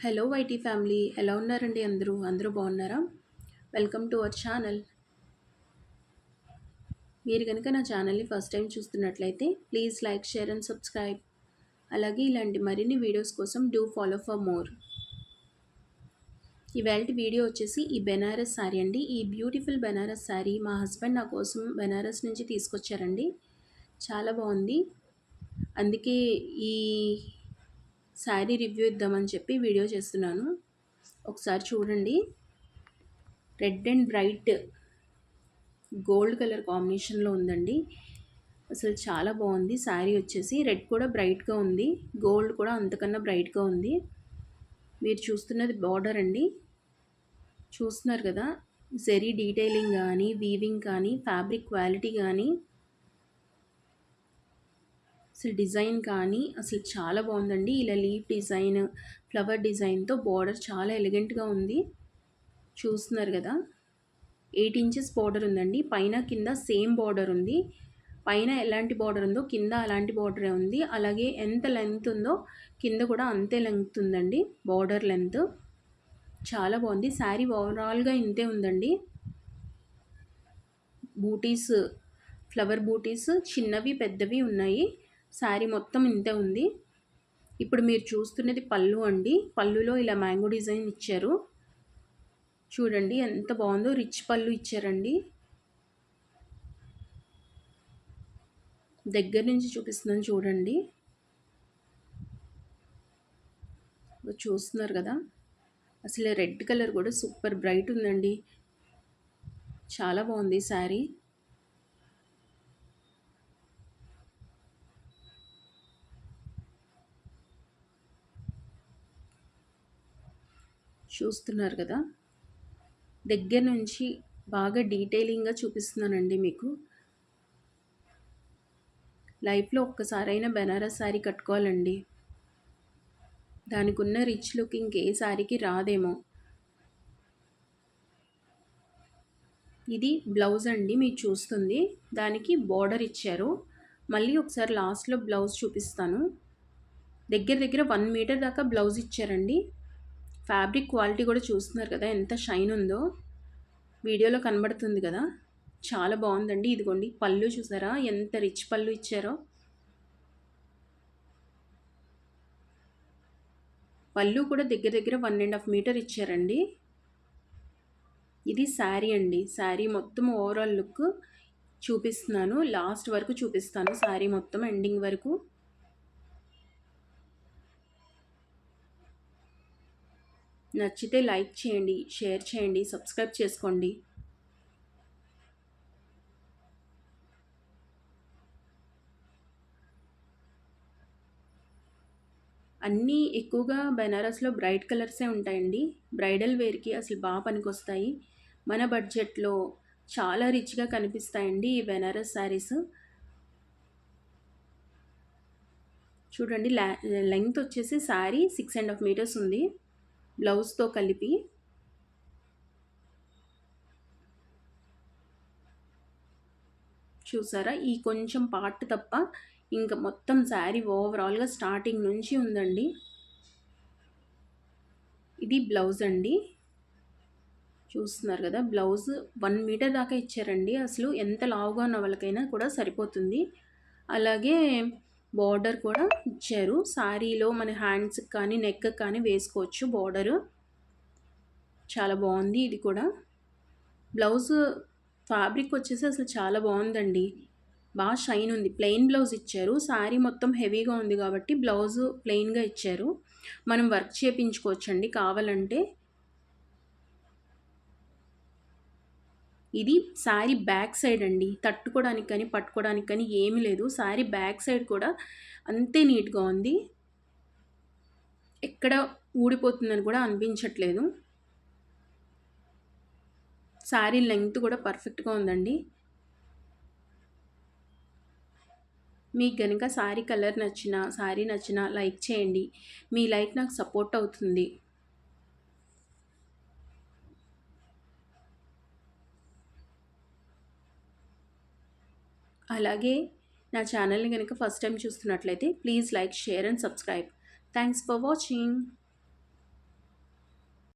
Hello YT family, ఎలా ఉన్నారండి? అందరూ బాగున్నారా? Welcome to our channel. మీరు కనుక నా ఛానల్ని ఫస్ట్ టైం చూస్తున్నట్లయితే please like, share and subscribe. అలాగే ఇలాంటి మరిన్ని వీడియోస్ కోసం డూ ఫాలో ఫర్ మోర్. ఇవాళ వీడియో వచ్చేసి ఈ బెనారస్ శారీ అండి. ఈ బ్యూటిఫుల్ బెనారస్ శారీ మా హస్బెండ్ నా కోసం బెనారస్ నుంచి తీసుకొచ్చారండి. చాలా బాగుంది. అందుకే ఈ శారీ రివ్యూ ఇద్దామని చెప్పి వీడియో చేస్తున్నాను. ఒకసారి చూడండి. Red and bright gold colour కాంబినేషన్లో ఉందండి. అసలు చాలా బాగుంది. శారీ వచ్చేసి రెడ్ కూడా బ్రైట్గా ఉంది, గోల్డ్ కూడా అంతకన్నా బ్రైట్గా ఉంది. మీరు చూస్తున్నది బార్డర్ అండి. చూస్తున్నారు కదా, జరీ డీటెయిలింగ్ కానీ, వీవింగ్ కానీ, ఫ్యాబ్రిక్ క్వాలిటీ కానీ, అసలు డిజైన్ కానీ అసలు చాలా బాగుందండి. ఇలా లీఫ్ డిజైన్, ఫ్లవర్ డిజైన్తో బార్డర్ చాలా ఎలిగెంట్గా ఉంది. చూస్తున్నారు కదా, 8 ఇంచెస్ బార్డర్ ఉందండి. పైన కింద సేమ్ బార్డర్ ఉంది. పైన ఎలాంటి బార్డర్ ఉందో కింద అలాంటి బార్డరే ఉంది. అలాగే ఎంత లెంత్ ఉందో కింద కూడా అంతే లెంత్ ఉందండి, బార్డర్ లెంత్. చాలా బాగుంది. శారీ ఓవరాల్గా ఇంతే ఉందండి. బూటీస్, ఫ్లవర్ బూటీస్ చిన్నవి పెద్దవి ఉన్నాయి. శారీ మొత్తం ఇంతే ఉంది. ఇప్పుడు మీరు చూస్తున్నది పళ్ళు అండి. పళ్ళులో ఇలా మ్యాంగో డిజైన్ ఇచ్చారు. చూడండి ఎంత బాగుందో, రిచ్ పళ్ళు ఇచ్చారండి. దగ్గర నుంచి చూపిస్తున్నాను చూడండి. చూస్తున్నారు కదా, అసలు రెడ్ కలర్ కూడా సూపర్ బ్రైట్ ఉందండి. చాలా బాగుంది శారీ. చూస్తున్నారు కదా, దగ్గర నుంచి బాగా డీటెయిలింగ్గా చూపిస్తున్నానండి మీకు. లైఫ్లో ఒక్కసారైనా బెనారస్ శారీ కట్టుకోవాలండి. దానికి ఉన్న రిచ్ లుక్ ఇంకే శారీకి రాదేమో. ఇది బ్లౌజ్ అండి మీరు చూస్తుంది. దానికి బార్డర్ ఇచ్చారు. మళ్ళీ ఒకసారి లాస్ట్లో బ్లౌజ్ చూపిస్తాను. దగ్గర దగ్గర 1 మీటర్ దాకా బ్లౌజ్ ఇచ్చారండి. ఫ్యాబ్రిక్ క్వాలిటీ కూడా చూస్తున్నారు కదా ఎంత షైన్ ఉందో. వీడియోలో కనబడుతుంది కదా, చాలా బాగుందండి. ఇదిగోండి పళ్ళు చూసారా ఎంత రిచ్ పళ్ళు ఇచ్చారో. పళ్ళు కూడా దగ్గర దగ్గర 1.5 మీటర్ ఇచ్చారండి. ఇది శారీ అండి. శారీ మొత్తం ఓవరాల్ లుక్ చూపిస్తున్నాను. లాస్ట్ వరకు చూపిస్తాను, శారీ మొత్తం ఎండింగ్ వరకు. నచ్చితే లైక్ చేయండి, షేర్ చేయండి, సబ్స్క్రైబ్ చేసుకోండి. అన్నీ ఎక్కువగా బెనారస్లో బ్రైట్ కలర్సే ఉంటాయండి. బ్రైడల్ వేర్కి అసలు బాగా పనికొస్తాయి. మన బడ్జెట్లో చాలా రిచ్గా కనిపిస్తాయండి ఈ బెనారస్ శారీస్. చూడండి, లెంగ్త్ వచ్చేసి శారీ 6.5 మీటర్స్ ఉంది బ్లౌజ్తో కలిపి. చూసారా, ఈ కొంచెం పార్ట్ తప్ప ఇంకా మొత్తం శారీ ఓవరాల్గా స్టార్టింగ్ నుంచి ఉందండి. ఇది బ్లౌజ్ అండి. చూస్తున్నారు కదా, బ్లౌజ్ 1 మీటర్ దాకా ఇచ్చారండి. అసలు ఎంత లావుగా ఉన్న వాళ్ళకైనా కూడా సరిపోతుంది. అలాగే బార్డర్ కూడా ఇచ్చారు. శారీలో మన హ్యాండ్స్కి కానీ నెక్కి కానీ వేసుకోవచ్చు బార్డరు. చాలా బాగుంది ఇది కూడా. బ్లౌజ్ ఫ్యాబ్రిక్ వచ్చేసి అసలు చాలా బాగుందండి. బాగా షైన్ ఉంది. ప్లెయిన్ బ్లౌజ్ ఇచ్చారు. శారీ మొత్తం హెవీగా ఉంది కాబట్టి బ్లౌజ్ ప్లెయిన్గా ఇచ్చారు. మనం వర్క్ చేయించుకోవచ్చండి కావాలంటే. ఇది శారీ బ్యాక్ సైడ్ అండి. తట్టుకోవడానికి కానీ పట్టుకోవడానికి కానీ ఏమీ లేదు. శారీ బ్యాక్ సైడ్ కూడా అంతే నీట్గా ఉంది. ఎక్కడ ఊడిపోతుందని కూడా అనిపించట్లేదు. శారీ లెంగ్త్ కూడా పర్ఫెక్ట్గా ఉందండి. మీకు కనుక శారీ కలర్ నచ్చినా, శారీ నచ్చినా లైక్ చేయండి. మీ లైక్ నాకు సపోర్ట్ అవుతుంది. అలాగే నా ఛానల్ని కనుక ఫస్ట్ టైం చూస్తున్నట్లయితే please like, share and subscribe. Thanks for watching.